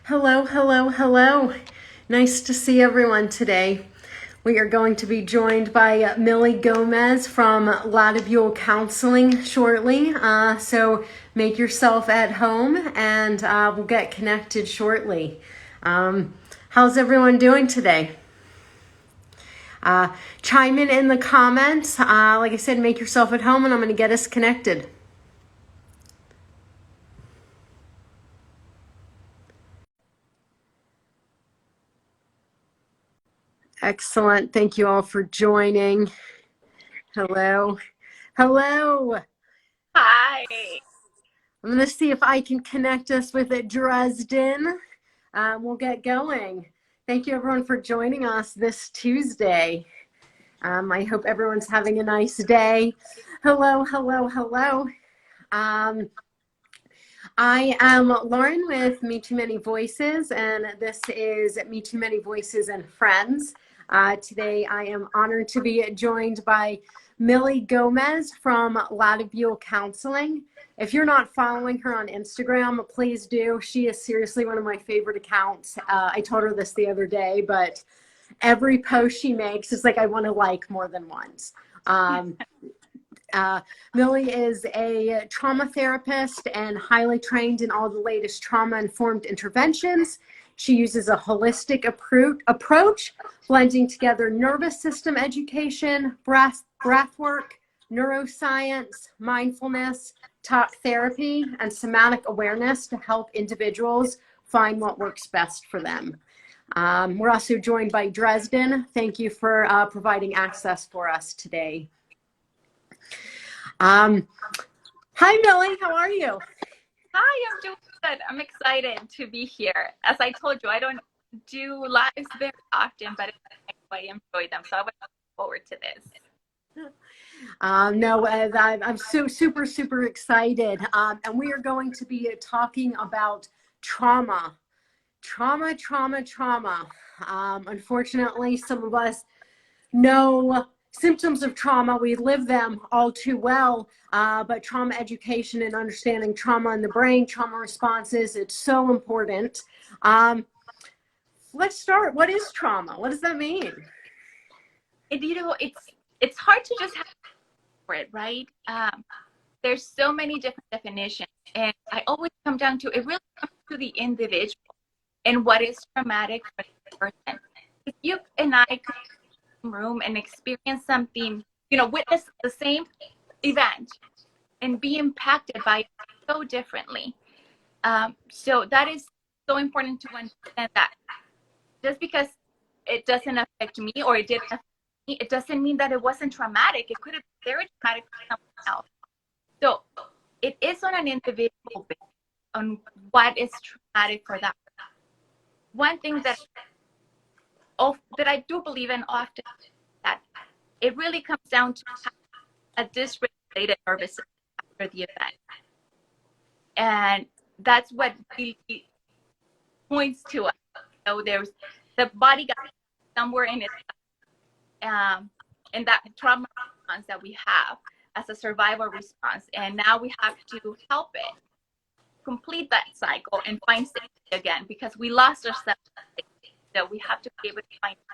Hello, hello, hello. Nice to see everyone today. We are going to be joined by Mily Gomez from Latibule Counseling shortly. So make yourself at home and we'll get connected shortly. How's everyone doing today? Chime in the comments. Like I said, make yourself at home and I'm going to get us connected. Excellent. Thank you all for joining. Hello. Hello. Hi. I'm going to see if I can connect us with Dresden. We'll get going. Thank you, everyone, for joining us this Tuesday. I hope everyone's having a nice day. Hello, hello, hello. I am Lauren with Me Too Many Voices, and this is Me Too Many Voices and Friends. Today, I am honored to be joined by Mily Gomez from Latibule Counseling. If you're not following her on Instagram, please do. She is seriously one of my favorite accounts. I told her this the other day, but every post she makes is like I want to like more than once. Mily is a trauma therapist and highly trained in all the latest trauma-informed interventions. She uses a holistic approach, blending together nervous system education, breathwork, neuroscience, mindfulness, talk therapy, and somatic awareness to help individuals find what works best for them. We're also joined by Dresden. Thank you for providing access for us today. Hi, Mily. How are you? Hi, I'm doing good. I'm excited to be here. As I told you, I don't do lives very often, but I enjoy them. So I would look forward to this. No, I'm super, super excited. And we are going to be talking about trauma. Unfortunately, some of us know symptoms of trauma. We live them all too well, but trauma education and understanding trauma in the brain, trauma responses, it's so important. Let's start. What is trauma? What does that mean? It's hard to just have for it, right? There's so many different definitions, and I always come down to it really comes to the individual and what is traumatic for the person. If you and I come in the room and experience something, witness the same event and be impacted by it so differently. So that is so important to understand that just because it doesn't affect me or it didn't affect me, it doesn't mean that it wasn't traumatic. It could have been very traumatic for someone else. So it is on an individual basis on what is traumatic for that. One thing that I do believe in often that it really comes down to a dysregulated nervous system after the event. And that's what really points to us. So there's the body got somewhere in it, and that trauma response that we have as a survival response. And now we have to help it complete that cycle and find safety again because we lost ourselves. So we have to be able to find it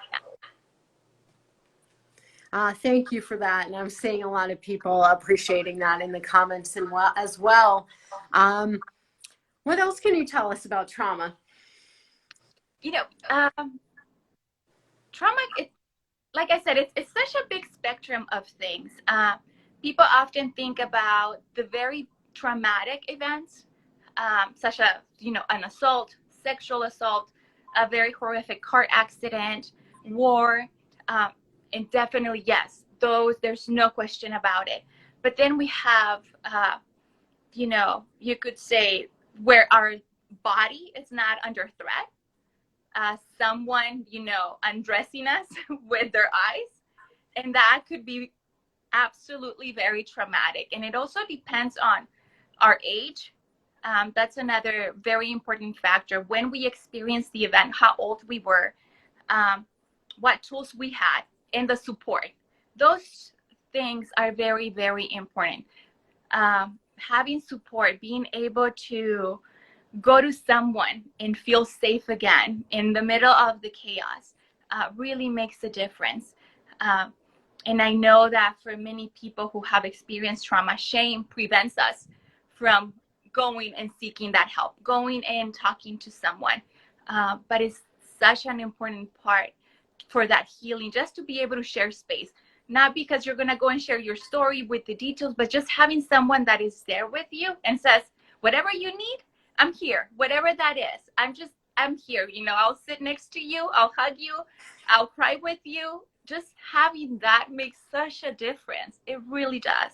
again. Thank you for that. And I'm seeing a lot of people appreciating that in the comments and as well. What else can you tell us about trauma? Trauma, like I said, it's such a big spectrum of things. People often think about the very traumatic events, such as, an assault, sexual assault, a very horrific car accident, war, and definitely, yes, there's no question about it. But then we have, you could say where our body is not under threat. Someone, undressing us with their eyes. And that could be absolutely very traumatic. And it also depends on our age. That's another very important factor. When we experienced the event, how old we were, what tools we had, and the support. Those things are very, very important. Having support, being able to go to someone and feel safe again in the middle of the chaos really makes a difference. And I know that for many people who have experienced trauma, shame prevents us from going and seeking that help, going and talking to someone. But it's such an important part for that healing, just to be able to share space. Not because you're going to go and share your story with the details, but just having someone that is there with you and says, whatever you need, I'm here. Whatever that is, I'm here. You know, I'll sit next to you. I'll hug you. I'll cry with you. Just having that makes such a difference. It really does.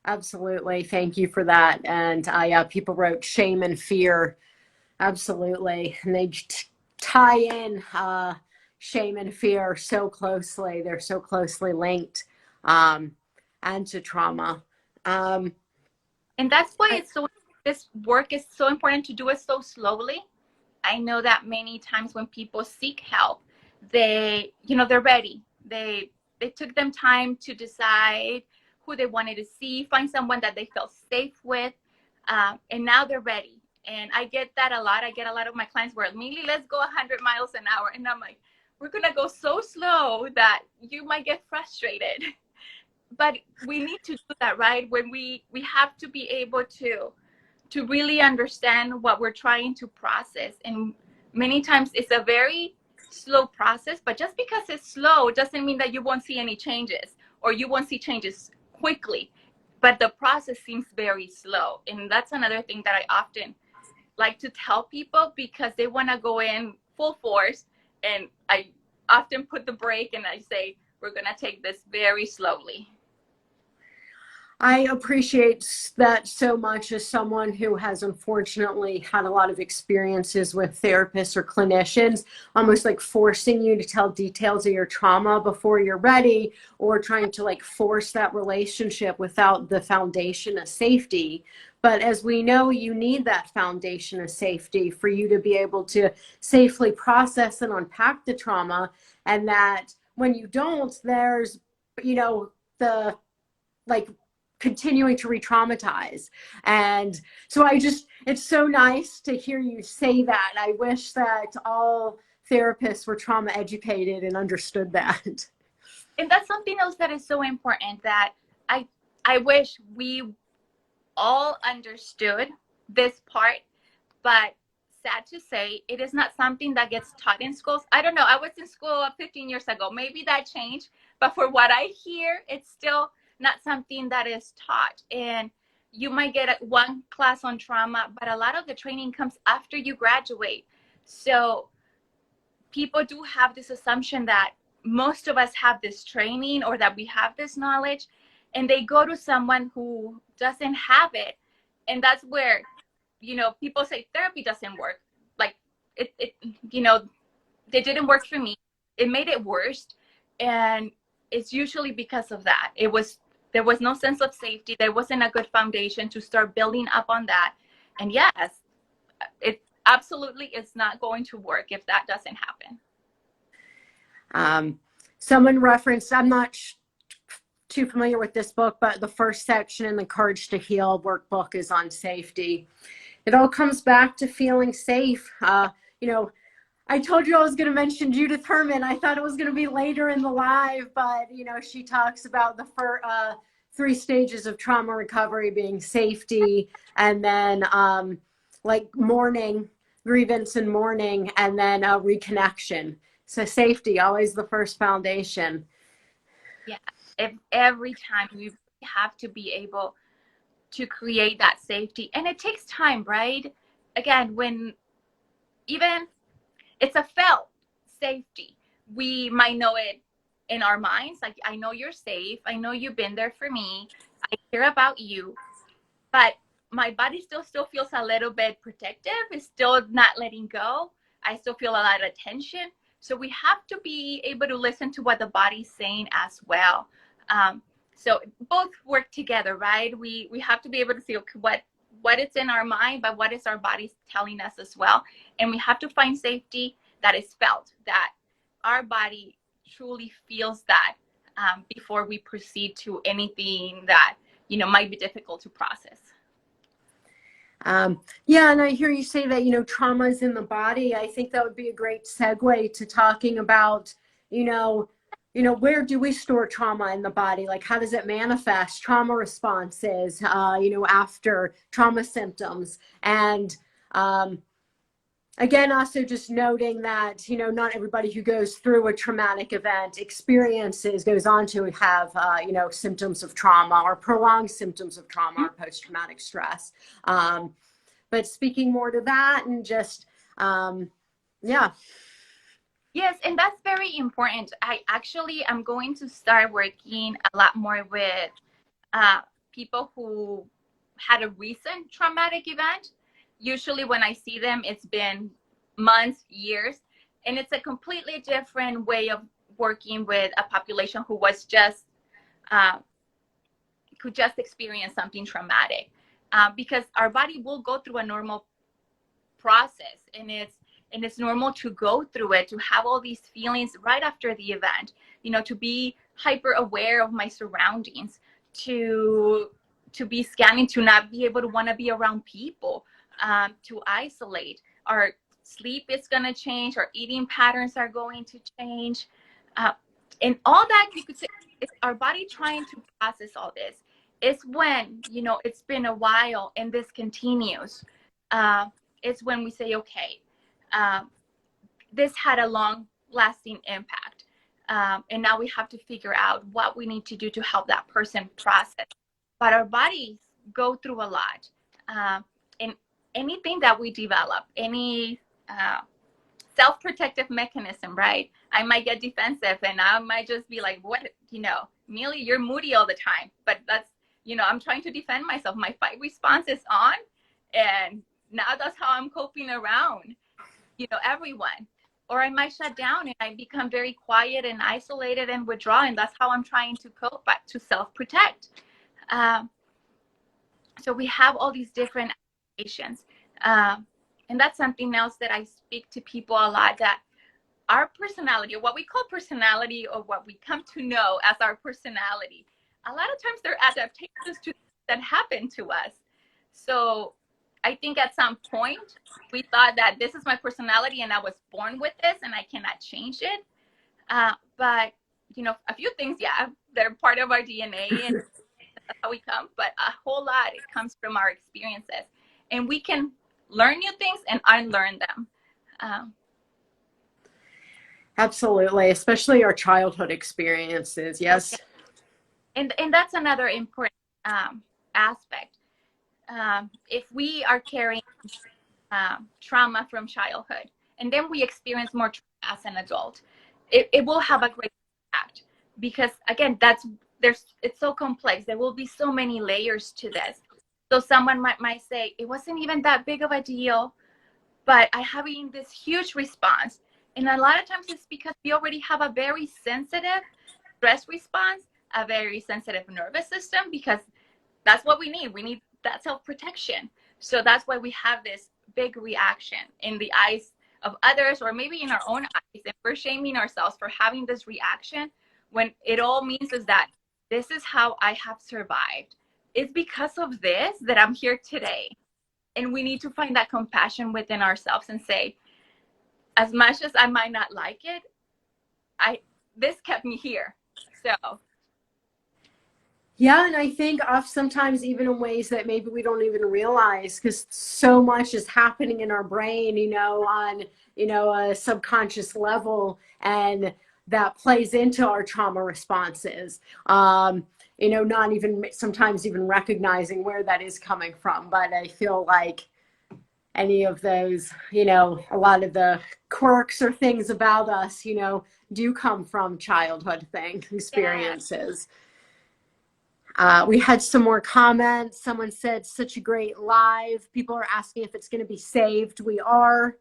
Absolutely. Thank you for that. And people wrote shame and fear. Absolutely. And they tie in shame and fear so closely. They're so closely linked, and to trauma. And that's why this work is so important to do it so slowly. I know that many times when people seek help, they're ready. They took them time to decide who they wanted to see, find someone that they felt safe with, and now they're ready. And I get that a lot. I get a lot of my clients where, Mily, let's go 100 miles an hour. And I'm like, we're going to go so slow that you might get frustrated. But we need to do that, right? When we have to be able to really understand what we're trying to process. And many times it's a very slow process, but just because it's slow doesn't mean that you won't see any changes or you won't see changes quickly. But the process seems very slow. And that's another thing that I often like to tell people, because they want to go in full force. And I often put the brake and I say, we're going to take this very slowly. I appreciate that so much as someone who has unfortunately had a lot of experiences with therapists or clinicians, almost like forcing you to tell details of your trauma before you're ready, or trying to like force that relationship without the foundation of safety. But as we know, you need that foundation of safety for you to be able to safely process and unpack the trauma. And that when you don't, there's, the like continuing to re-traumatize. And so it's so nice to hear you say that. I wish that all therapists were trauma educated and understood that. And that's something else that is so important, that I wish we all understood this part, but sad to say, it is not something that gets taught in schools. I don't know. I was in school 15 years ago. Maybe that changed, but for what I hear, it's still not something that is taught. And you might get one class on trauma, but a lot of the training comes after you graduate. So people do have this assumption that most of us have this training or that we have this knowledge, and they go to someone who doesn't have it. And that's where, people say therapy doesn't work. Like it didn't work for me. It made it worse. And it's usually because of that. There was no sense of safety. There wasn't a good foundation to start building up on that. And yes, it absolutely is not going to work if that doesn't happen. Someone referenced, I'm not too familiar with this book, but the first section in the Courage to Heal workbook is on safety. It all comes back to feeling safe. I told you I was going to mention Judith Herman. I thought it was going to be later in the live, but she talks about the three stages of trauma recovery being safety, and then like mourning, grievance and mourning, and then reconnection. So safety, always the first foundation. Yeah, every time we have to be able to create that safety, and it takes time, right? Again, when even it's a felt safety, we might know it in our minds, like, I know you're safe, I know you've been there for me, I care about you, but my body still feels a little bit protective. It's still not letting go. I still feel a lot of tension. So we have to be able to listen to what the body's saying as well. So both work together, right? We have to be able to see, okay, what is in our mind, but what is our body telling us as well. And we have to find safety that is felt, that our body truly feels that, before we proceed to anything that might be difficult to process. Yeah, and I hear you say that, trauma is in the body. I think that would be a great segue to talking about, you know, where do we store trauma in the body? Like, how does it manifest? Trauma responses, after trauma symptoms. And again, also just noting that, not everybody who goes through a traumatic event goes on to have, symptoms of trauma or prolonged symptoms of trauma or post-traumatic stress. But speaking more to that and just, yeah. Yes, and that's very important. I'm going to start working a lot more with people who had a recent traumatic event. Usually when I see them, it's been months, years, and it's a completely different way of working with a population uh, who just experienced something traumatic. Because our body will go through a normal process, and it's normal to go through it, to have all these feelings right after the event, to be hyper aware of my surroundings, to be scanning, to not be able to want to be around people, to isolate. Our sleep is going to change, our eating patterns are going to change, and all that, you could say, is our body trying to process all this. It's when it's been a while and this continues, it's when we say, okay, this had a long lasting impact, and now we have to figure out what we need to do to help that person process. But our bodies go through a lot, and anything that we develop, any self-protective mechanism, right? I might get defensive and I might just be like, what, Mily, you're moody all the time. But that's, I'm trying to defend myself. My fight response is on, and now that's how I'm coping around, everyone. Or I might shut down and I become very quiet and isolated and withdraw, and that's how I'm trying to cope, but to self-protect. So we have all these different applications. And that's something else that I speak to people a lot, that our personality, or what we call personality, or what we come to know as our personality, a lot of times they're adaptations to that happen to us. So I think at some point we thought that this is my personality and I was born with this and I cannot change it. But, a few things, yeah, they're part of our DNA and that's how we come, but a whole lot, it comes from our experiences. And we can learn new things and unlearn them. Absolutely, especially our childhood experiences. Yes. And that's another important aspect. If we are carrying trauma from childhood, and then we experience more trauma as an adult, it will have a great impact, because again, it's so complex. There will be so many layers to this. So someone might say, it wasn't even that big of a deal, but I having this huge response. And a lot of times it's because we already have a very sensitive stress response, a very sensitive nervous system, because that's what we need. We need that self-protection. So that's why we have this big reaction in the eyes of others, or maybe in our own eyes, and we're shaming ourselves for having this reaction, when it all means is that this is how I have survived. It's because of this that I'm here today. And we need to find that compassion within ourselves and say, as much as I might not like it, this kept me here. So yeah, and I think sometimes even in ways that maybe we don't even realize, because so much is happening in our brain, on a subconscious level, and that plays into our trauma responses. Not even sometimes even recognizing where that is coming from. But I feel like any of those, a lot of the quirks or things about us, do come from childhood experiences. We had some more comments. Someone said, such a great live. People are asking if it's going to be saved. We are.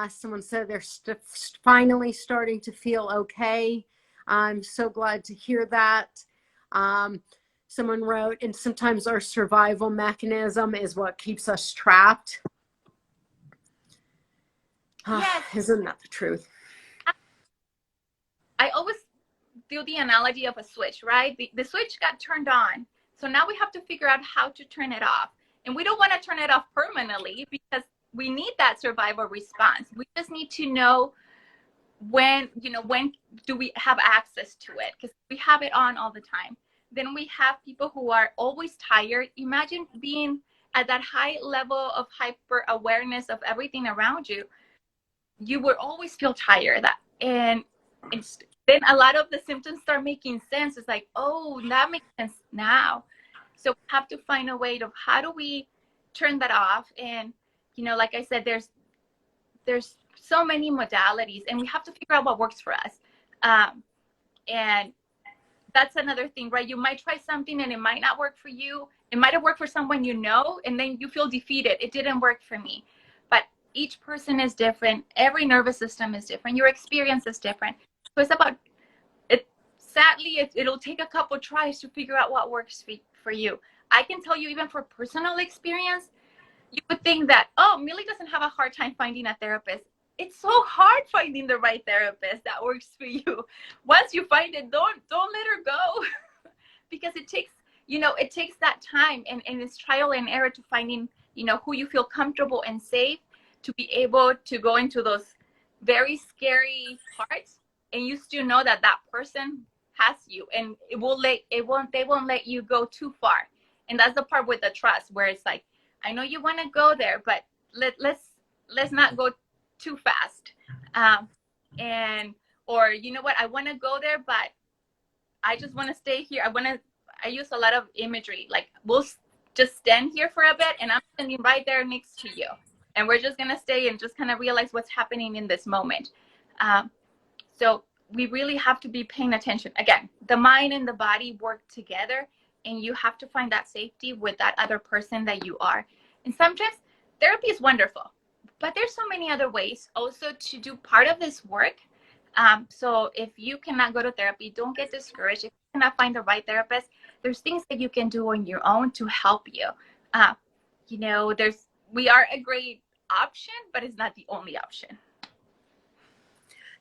Someone said they're finally starting to feel okay. I'm so glad to hear that. Someone wrote, and sometimes our survival mechanism is what keeps us trapped. yes, Isn't that the truth? I always do the analogy of a switch, right? The switch got turned on. So now we have to figure out how to turn it off. And we don't want to turn it off permanently because we need that survival response. We just need to know when do we have access to it, because we have it on all the time. Then we have people who are always tired. Imagine being at that high level of hyper awareness of everything around you. You will always feel tired. And then a lot of the symptoms start making sense. It's like, oh, that makes sense now. So we have to find a way to, how do we turn that off? And, like I said, there's so many modalities, and we have to figure out what works for us. And that's another thing, right? You might try something and it might not work for you. It might have worked for someone and then you feel defeated. It didn't work for me. But each person is different. Every nervous system is different. Your experience is different. So it's about it. Sadly, it'll take a couple tries to figure out what works for you. I can tell you, even for personal experience, you would think that, oh, Mily doesn't have a hard time finding a therapist. It's so hard finding the right therapist that works for you. Once you find it, don't let her go, because it takes that time, and it's trial and error to finding, who you feel comfortable and safe to be able to go into those very scary parts, and you still know that person has you, and they won't let you go too far. And that's the part with the trust, where it's like, I know you want to go there, but let's not go too fast. Or you know what, I want to go there, but I just want to stay here. I use a lot of imagery, like, we'll just stand here for a bit, and I'm standing right there next to you, and we're just gonna stay and just kind of realize what's happening in this moment. So we really have to be paying attention. Again, the mind and the body work together, and you have to find that safety with that other person that you are. And sometimes therapy is wonderful, but there's so many other ways also to do part of this work. So if you cannot go to therapy, don't get discouraged. If you cannot find the right therapist, there's things that you can do on your own to help you. We are a great option, but it's not the only option.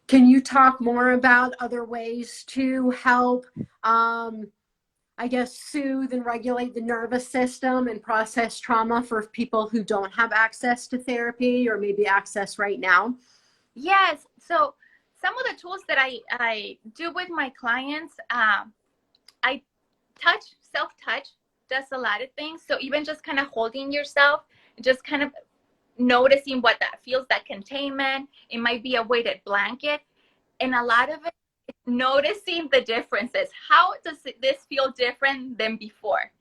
Can you talk more about other ways to help, I guess, soothe and regulate the nervous system and process trauma for people who don't have access to therapy, or maybe access right now? Yes. So some of the tools that I do with my clients, self-touch does a lot of things. So even just kind of holding yourself, just kind of noticing what that feels, that containment. It might be a weighted blanket. And a lot of it is noticing the differences. How does this feel different than before?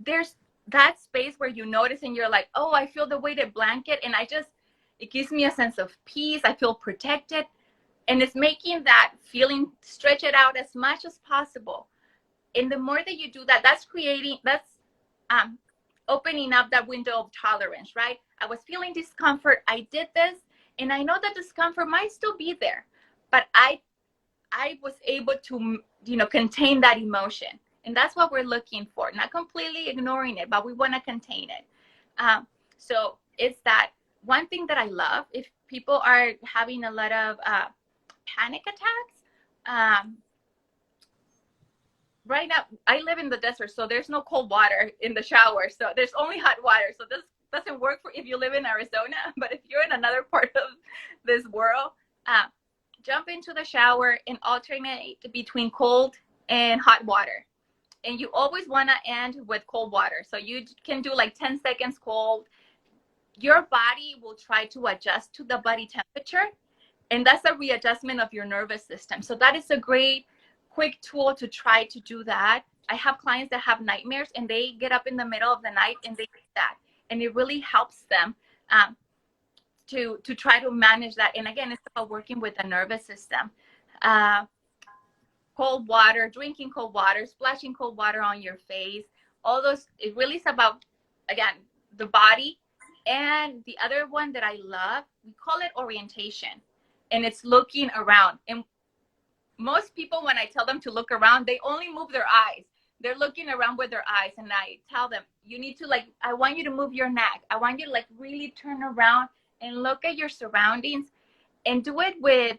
There's that space where you notice and you're like, oh, I feel the weighted blanket, and it gives me a sense of peace. I feel protected. And it's making that feeling, stretch it out as much as possible. And the more that you do that, that's opening up that window of tolerance, right? I was feeling discomfort. I did this, and I know that discomfort might still be there, but I was able to, contain that emotion. And that's what we're looking for. Not completely ignoring it, but we want to contain it. So it's that one thing that I love. If people are having a lot of panic attacks, right now I live in the desert, so there's no cold water in the shower. So there's only hot water. So this doesn't work for if you live in Arizona, but if you're in another part of this world, jump into the shower and alternate between cold and hot water. And you always want to end with cold water. So you can do like 10 seconds cold. Your body will try to adjust to the body temperature, and that's a readjustment of your nervous system. So that is a great quick tool to try to do that. I have clients that have nightmares, and they get up in the middle of the night and they do that, and it really helps them to try to manage that. And again, it's about working with the nervous system. Cold water, drinking cold water, splashing cold water on your face, all those. It really is about, again, the body. And the other one that I love, we call it orientation, and it's looking around. And most people, when I tell them to look around, they only move their eyes. They're looking around with their eyes, and I tell them, you need to, I want you to move your neck. I want you to really turn around and look at your surroundings, and do it with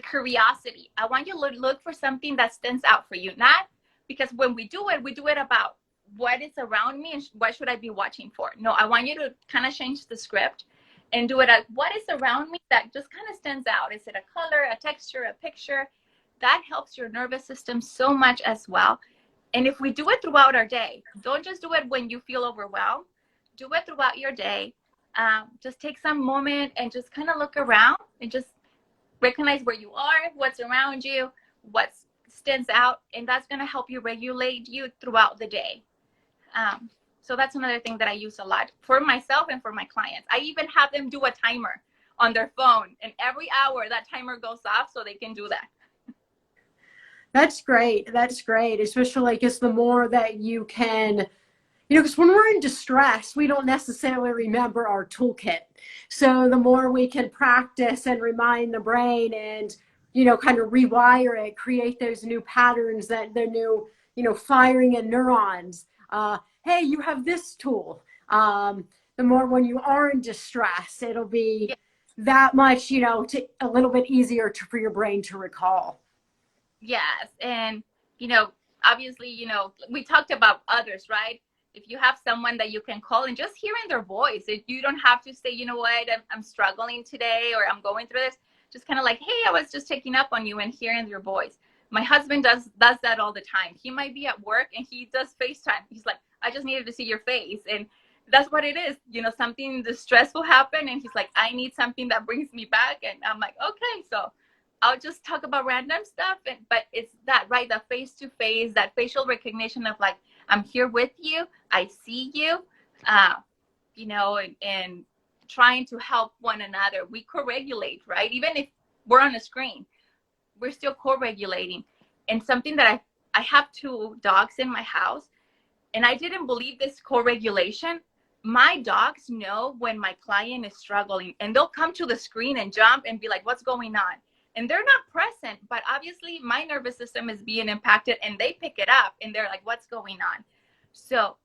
curiosity. I want you to look for something that stands out for you. Not because when we do it about what is around me and what should I be watching for. No, I want you to kind of change the script and do it as what is around me that just kind of stands out. Is it a color, a texture, a picture? That helps your nervous system so much as well. And if we do it throughout our day, don't just do it when you feel overwhelmed. Do it throughout your day. Just take some moment and just kind of look around and just recognize where you are, what's around you, what stands out, and that's going to help you regulate you throughout the day. So that's another thing that I use a lot for myself and for my clients. I even have them do a timer on their phone, and every hour that timer goes off so they can do that. That's great. That's great. Especially because the more that you can, because when we're in distress, we don't necessarily remember our toolkit. So the more we can practice and remind the brain and, kind of rewire it, create those new patterns, that the new, firing in neurons. Hey, you have this tool. The more when you are in distress, it'll be that much, a little bit easier for your brain to recall. Yes. And, obviously, we talked about others, right? If you have someone that you can call and just hearing their voice, if you don't have to say, you know what, I'm struggling today or I'm going through this, just kind of like, hey, I was just checking up on you and hearing your voice. My husband does that all the time. He might be at work and he does FaceTime. He's like, I just needed to see your face. And that's what it is. Something stressful happen. And he's like, I need something that brings me back. And I'm like, okay, so I'll just talk about random stuff. But it's that, right? The face-to-face, that facial recognition of like, I'm here with you. I see you, and trying to help one another. We co-regulate, right? Even if we're on a screen, we're still co-regulating. And something that I have 2 dogs in my house, and I didn't believe this co-regulation. My dogs know when my client is struggling, and they'll come to the screen and jump and be like, what's going on? And they're not present, but obviously my nervous system is being impacted and they pick it up and they're like, what's going on? So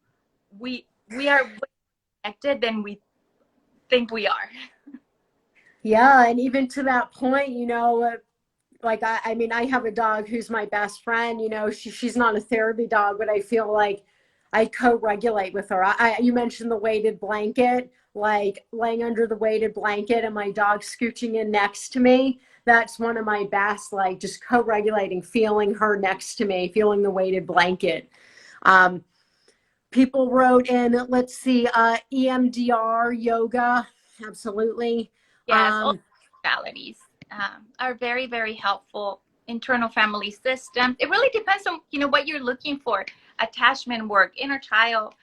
we are more connected than we think we are. Yeah. And even to that point, like, I have a dog who's my best friend, she's not a therapy dog, but I feel like I co-regulate with her. You mentioned the weighted blanket, like laying under the weighted blanket and my dog scooching in next to me. That's one of my best, like just co-regulating, feeling her next to me, feeling the weighted blanket. People wrote in, let's see, EMDR, yoga, absolutely. Yes, all modalities are very, very helpful. Internal family systems. It really depends on, what you're looking for. Attachment work, inner child.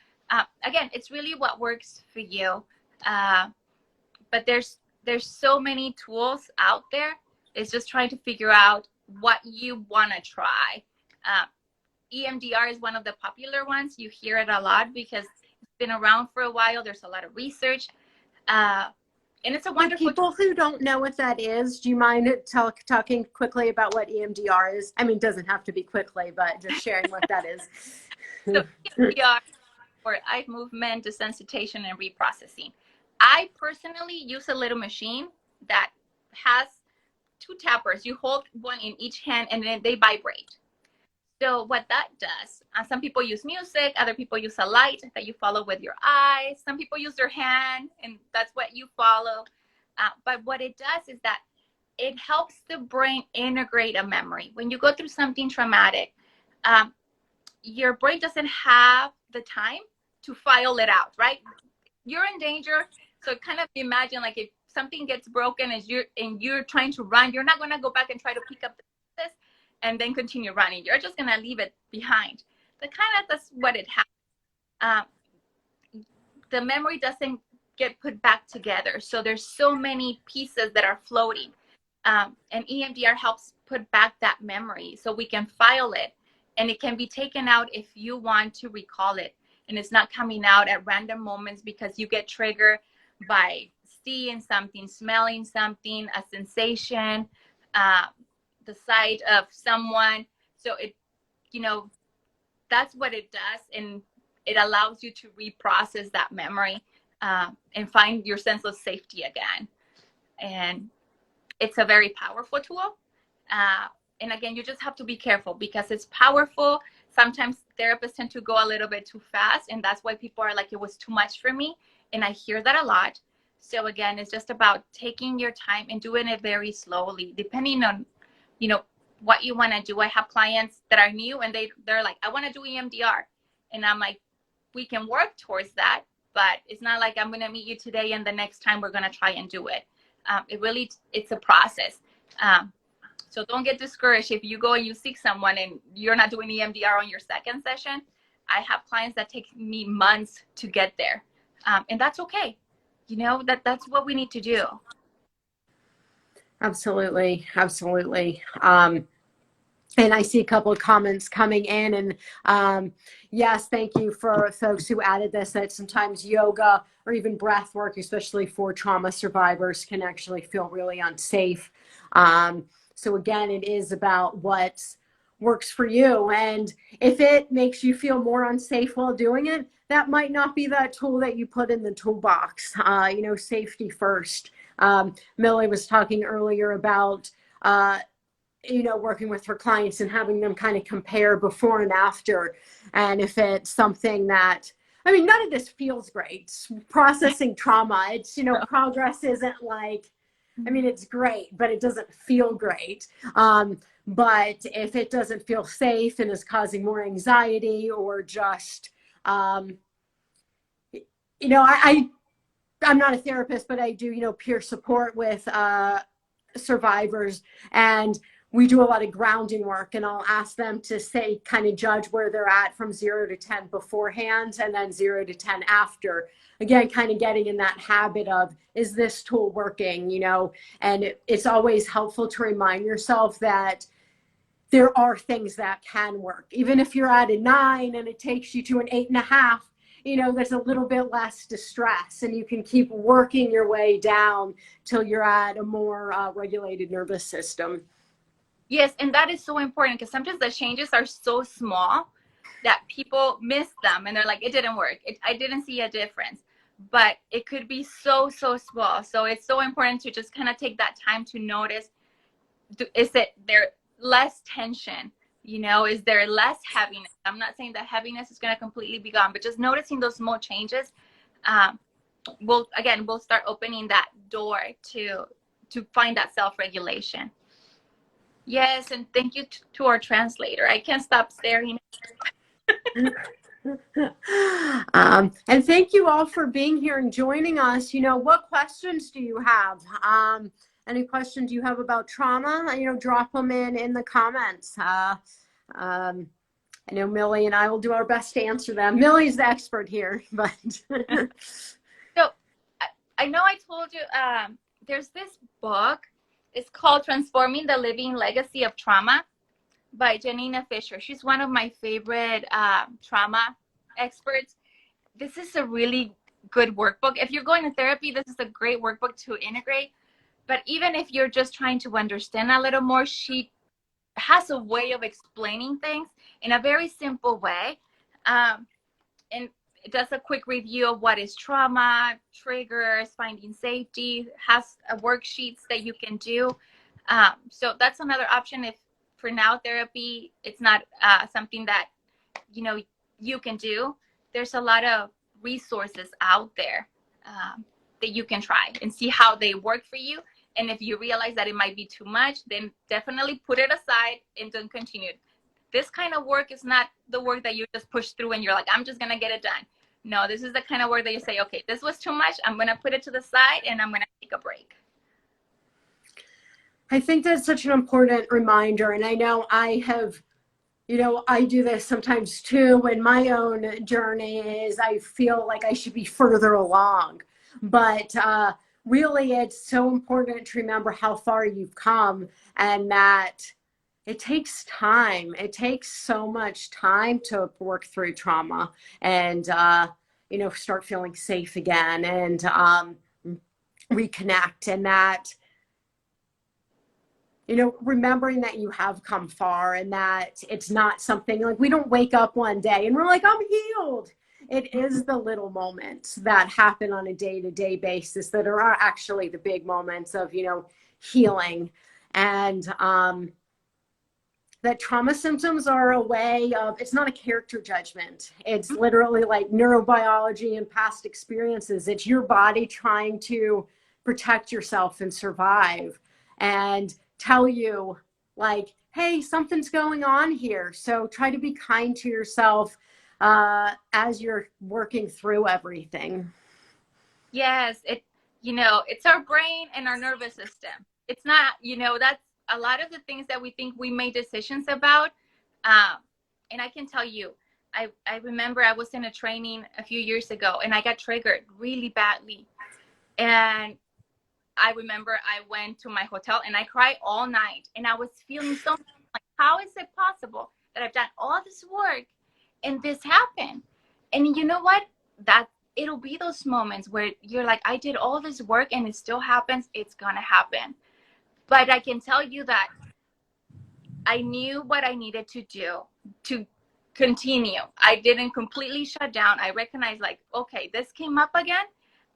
Again, it's really what works for you. But there's so many tools out there. It's just trying to figure out what you want to try. EMDR is one of the popular ones. You hear it a lot because it's been around for a while. There's a lot of research. And it's a wonderful people who don't know what that is, do you mind talking quickly about what EMDR is? I mean, it doesn't have to be quickly, but just sharing what that is. So EMDR, for eye movement, desensitization, and reprocessing. I personally use a little machine that has 2 tappers. You hold one in each hand and then they vibrate. So what that does, some people use music, other people use a light that you follow with your eyes. Some people use their hand and that's what you follow. But what it does is that it helps the brain integrate a memory. When you go through something traumatic, your brain doesn't have the time to file it out, right? You're in danger. So kind of imagine like if something gets broken and you're trying to run, you're not going to go back and try to pick up the pieces and then continue running. You're just going to leave it behind. That's what it has. The memory doesn't get put back together. So there's so many pieces that are floating. And EMDR helps put back that memory so we can file it. And it can be taken out if you want to recall it. And it's not coming out at random moments because you get triggered by seeing something, smelling something, a sensation, the sight of someone. So that's what it does. And it allows you to reprocess that memory and find your sense of safety again. And it's a very powerful tool. And again, you just have to be careful because it's powerful. sometimes therapists tend to go a little bit too fast, and that's why people are like, it was too much for me. And I hear that a lot. So again, it's just about taking your time and doing it very slowly, depending on, you know, what you want to do. I have clients that are new and they're like, I want to do EMDR. And I'm like, we can work towards that, but it's not like I'm going to meet you today and the next time we're going to try and do it. It's a process. So don't get discouraged if you go and you seek someone and you're not doing EMDR on your second session. I have clients that take me months to get there. And that's okay. You know, that's what we need to do. Absolutely. Absolutely. And I see a couple of comments coming in, and yes, thank you for folks who added this, that sometimes yoga or even breath work, especially for trauma survivors, can actually feel really unsafe. So again, it is about what works for you. And if it makes you feel more unsafe while doing it, that might not be that tool that you put in the toolbox. You know, safety first. Mily was talking earlier about you know, working with her clients and having them kind of compare before and after. And if it's something that, I mean, none of this feels great. Processing trauma, it's, you know, progress isn't like, I mean, it's great, but it doesn't feel great. But if it doesn't feel safe and is causing more anxiety or just, you know, I'm not a therapist, but I do, you know, peer support with survivors, and we do a lot of grounding work, and I'll ask them to say, kind of judge where they're at from 0 to 10 beforehand and then 0 to 10 after. Again, kind of getting in that habit of, is this tool working, you know? And it's always helpful to remind yourself that there are things that can work. Even if you're at a 9 and it takes you to an 8.5, you know, there's a little bit less distress, and you can keep working your way down till you're at a more regulated nervous system. Yes, and that is so important, because sometimes the changes are so small that people miss them and they're like, it didn't work. I didn't see a difference. But it could be so small. So it's so important to just kind of take that time to notice, is it there less tension? You know, is there less heaviness? I'm not saying that heaviness is going to completely be gone, but just noticing those small changes we'll start opening that door to find that self-regulation. Yes, and thank you to our translator. I can't stop staring. And thank you all for being here and joining us. You know, what questions do you have? Any questions you have about trauma, you know, drop them in the comments. I know Mily and I will do our best to answer them. Mily's the expert here, but. So I know I told you there's this book. It's called Transforming the Living Legacy of Trauma by Janina Fisher. She's one of my favorite trauma experts. This is a really good workbook. If you're going to therapy, this is a great workbook to integrate. But even if you're just trying to understand a little more, she has a way of explaining things in a very simple way. And it does a quick review of what is trauma, triggers, finding safety, has worksheets that you can do. So that's another option if for now therapy, it's not something that, you know, you can do. There's a lot of resources out there that you can try and see how they work for you. And if you realize that it might be too much, then definitely put it aside and don't continue. This kind of work is not the work that you just push through and you're like, I'm just going to get it done. No, this is the kind of work that you say, okay, this was too much. I'm going to put it to the side and I'm going to take a break. I think that's such an important reminder. And I know I have, you know, I do this sometimes too in my own journey, is I feel like I should be further along. But really, it's so important to remember how far you've come, and that it takes time. It takes so much time to work through trauma and, you know, start feeling safe again and reconnect. And that, you know, remembering that you have come far and that it's not something like, we don't wake up one day and we're like, I'm healed. It is the little moments that happen on a day-to-day basis that are actually the big moments of, you know, healing. And that trauma symptoms are a way of, it's not a character judgment. It's literally like neurobiology and past experiences. It's your body trying to protect yourself and survive and tell you like, hey, something's going on here. So try to be kind to yourself as you're working through everything. Yes, it's our brain and our nervous system. It's not, that's a lot of the things that we think we made decisions about. And I can tell you, I remember I was in a training a few years ago and I got triggered really badly. And I remember I went to my hotel and I cried all night and I was feeling so like, how is it possible that I've done all this work and this happened? And you know what? It'll be those moments where you're like, I did all this work and it still happens. It's gonna happen. But I can tell you that I knew what I needed to do to continue. I didn't completely shut down. I recognized like, okay, this came up again.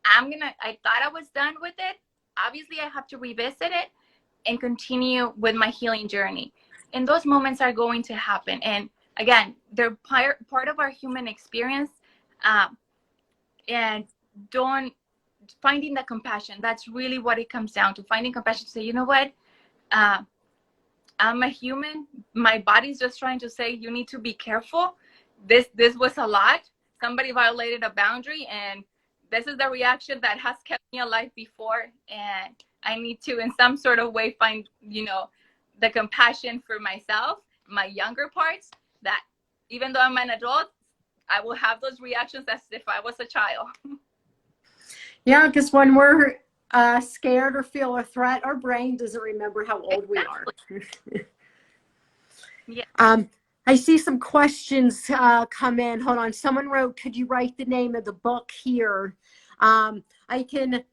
I thought I was done with it. Obviously I have to revisit it and continue with my healing journey. And those moments are going to happen. And again, they're part of our human experience. And finding the compassion. That's really what it comes down to. Finding compassion to say, you know what? I'm a human. My body's just trying to say, you need to be careful. This was a lot. Somebody violated a boundary and this is the reaction that has kept me alive before. And I need to, in some sort of way, find, the compassion for myself, my younger parts, that even though I'm an adult, I will have those reactions as if I was a child. Yeah, because when we're scared or feel a threat, our brain doesn't remember how old we are. Yeah. I see some questions come in. Hold on. Someone wrote, could you write the name of the book here? I can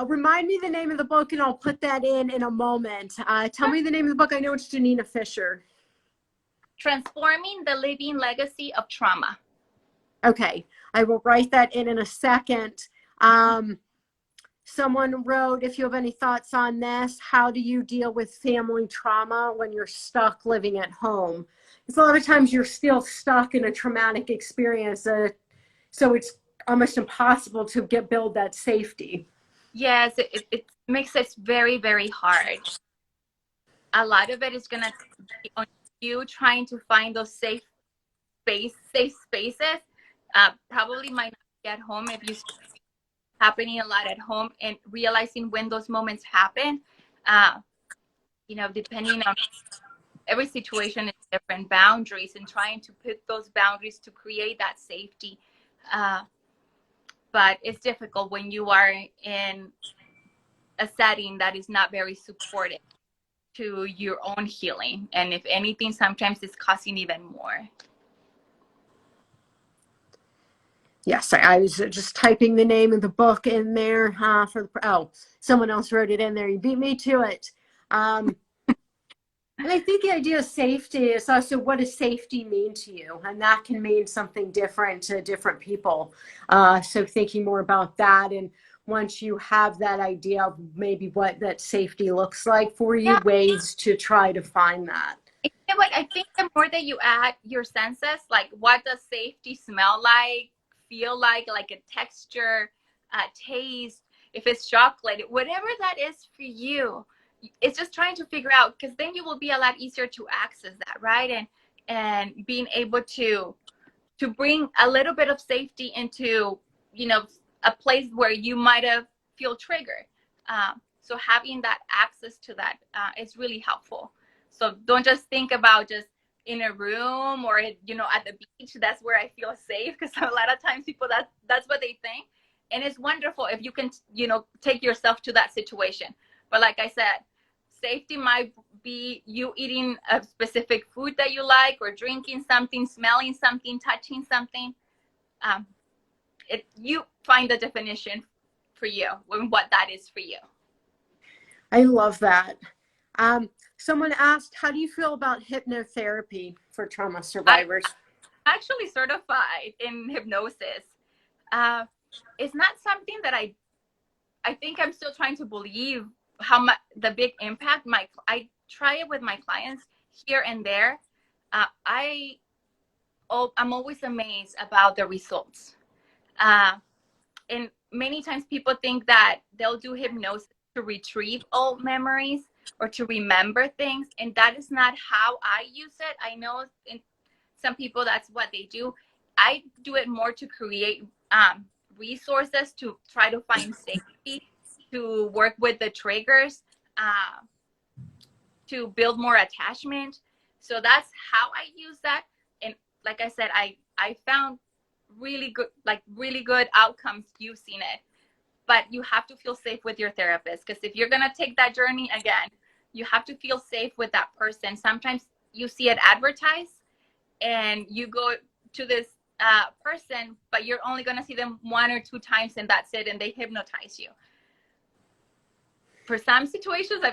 remind me the name of the book and I'll put that in a moment. Tell me the name of the book. I know it's Janina Fisher. Transforming the Living Legacy of Trauma. Okay. I will write that in a second. Someone wrote, if you have any thoughts on this, how do you deal with family trauma when you're stuck living at home? Because a lot of times you're still stuck in a traumatic experience. So it's almost impossible to build that safety. Yes, it makes it very, very hard. A lot of it is going to be on you trying to find those safe spaces. Probably might not be at home if you happening a lot at home, and realizing when those moments happen, depending on every situation is different, boundaries, and trying to put those boundaries to create that safety. But it's difficult when you are in a setting that is not very supportive to your own healing. And if anything, sometimes it's causing even more. Yes, I was just typing the name of the book in there someone else wrote it in there. You beat me to it. And I think the idea of safety is also, what does safety mean to you? And that can mean something different to different people. So thinking more about that. And once you have that idea of maybe what that safety looks like for you, ways to try to find that. You know what? I think the more that you add your senses, like what does safety smell like, feel like a texture, taste, if it's chocolate, whatever that is for you, it's just trying to figure out, because then you will be a lot easier to access that, right? And being able to bring a little bit of safety into, a place where you might have feel triggered. So having that access to that is really helpful. So don't just think about just in a room or, at the beach. That's where I feel safe, because a lot of times people, that's what they think. And it's wonderful if you can, take yourself to that situation. But like I said, safety might be you eating a specific food that you like, or drinking something, smelling something, touching something. You find the definition for you and what that is for you. I love that. Someone asked, how do you feel about hypnotherapy for trauma survivors? I'm actually certified in hypnosis. It's not something that I think I'm still trying to believe how much the big impact I try it with my clients, here and there, I'm always amazed about the results. And many times people think that they'll do hypnosis to retrieve old memories or to remember things, and that is not how I use it. I know in some people that's what they do. I do it more to create resources, to try to find safety, to work with the triggers, to build more attachment. So that's how I use that. And like I said, I found really good outcomes using it. But you have to feel safe with your therapist, because if you're going to take that journey again, you have to feel safe with that person. Sometimes you see it advertised and you go to this person, but you're only going to see them 1 or 2 times and that's it, and they hypnotize you. For some situations,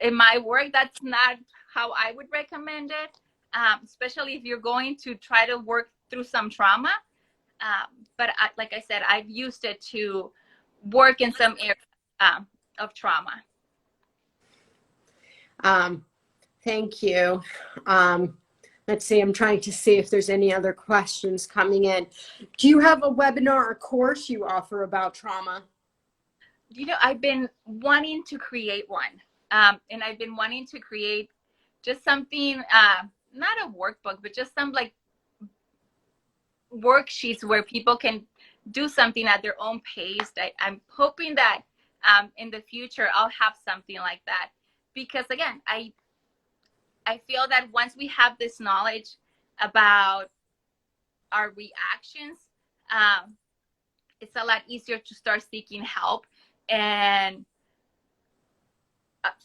in my work, that's not how I would recommend it, especially if you're going to try to work through some trauma. But like I said, I've used it to work in some areas of trauma. Thank you. Let's see, I'm trying to see if there's any other questions coming in. Do you have a webinar or course you offer about trauma? You know, I've been wanting to create one. And I've been wanting to create just something, not a workbook, but just some like worksheets where people can do something at their own pace. I'm hoping that in the future I'll have something like that, because again, I feel that once we have this knowledge about our reactions, it's a lot easier to start seeking help, and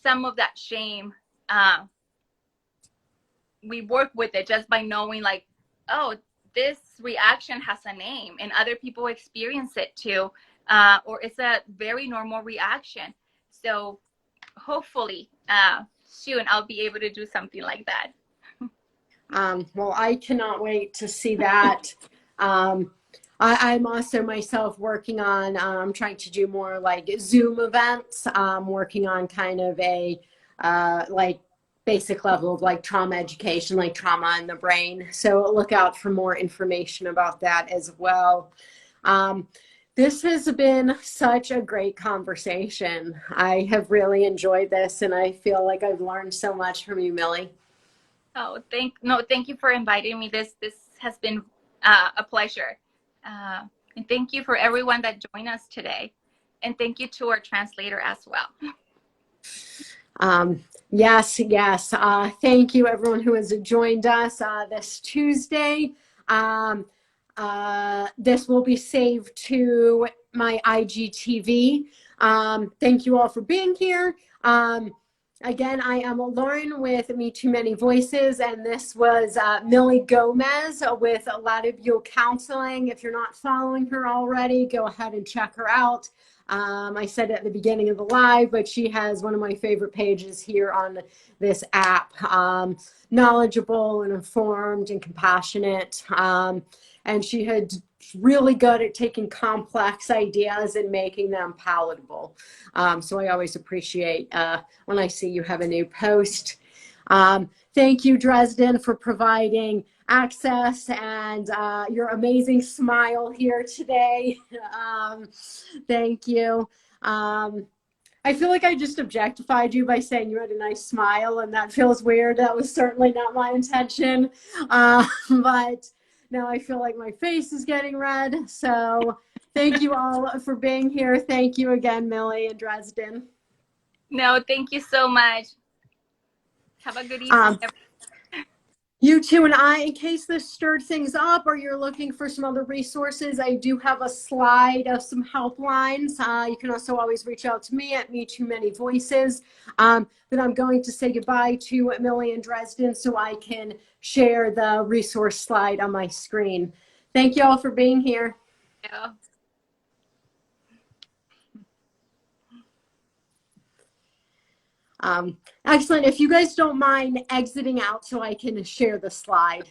some of that shame, we work with it just by knowing, like, oh, this reaction has a name and other people experience it too, or it's a very normal reaction. So hopefully soon I'll be able to do something like that. Well, I cannot wait to see that. I'm also myself working on trying to do more like Zoom events, working on kind of a like basic level of like trauma education, like trauma in the brain. So look out for more information about that as well. This has been such a great conversation. I have really enjoyed this, and I feel like I've learned so much from you, Mily. Oh, thank you for inviting me. This has been a pleasure. And thank you for everyone that joined us today. And thank you to our translator as well. Yes. Thank you, everyone who has joined us this Tuesday. This will be saved to my IGTV. Thank you all for being here. Again, I am Lauren with Me Too Many Voices, and this was Mily Gomez with Latibule Counseling. If you're not following her already, go ahead and check her out. I said it at the beginning of the live, but she has one of my favorite pages here on this app. Knowledgeable and informed and compassionate. And she had really good at taking complex ideas and making them palatable. So I always appreciate when I see you have a new post. Thank you, Dresden, for providing access and your amazing smile here today. Thank you. I feel like I just objectified you by saying you had a nice smile, and that feels weird. That was certainly not my intention. But now I feel like my face is getting red. So thank you all for being here. Thank you again, Mily and Dresden. No, thank you so much. Have a good evening. You too. And in case this stirred things up or you're looking for some other resources, I do have a slide of some helplines. You can also always reach out to me at Me Too Many Voices. Then I'm going to say goodbye to Mily and Dresden so I can share the resource slide on my screen. Thank you all for being here. Yeah. Excellent. If you guys don't mind exiting out so I can share the slide.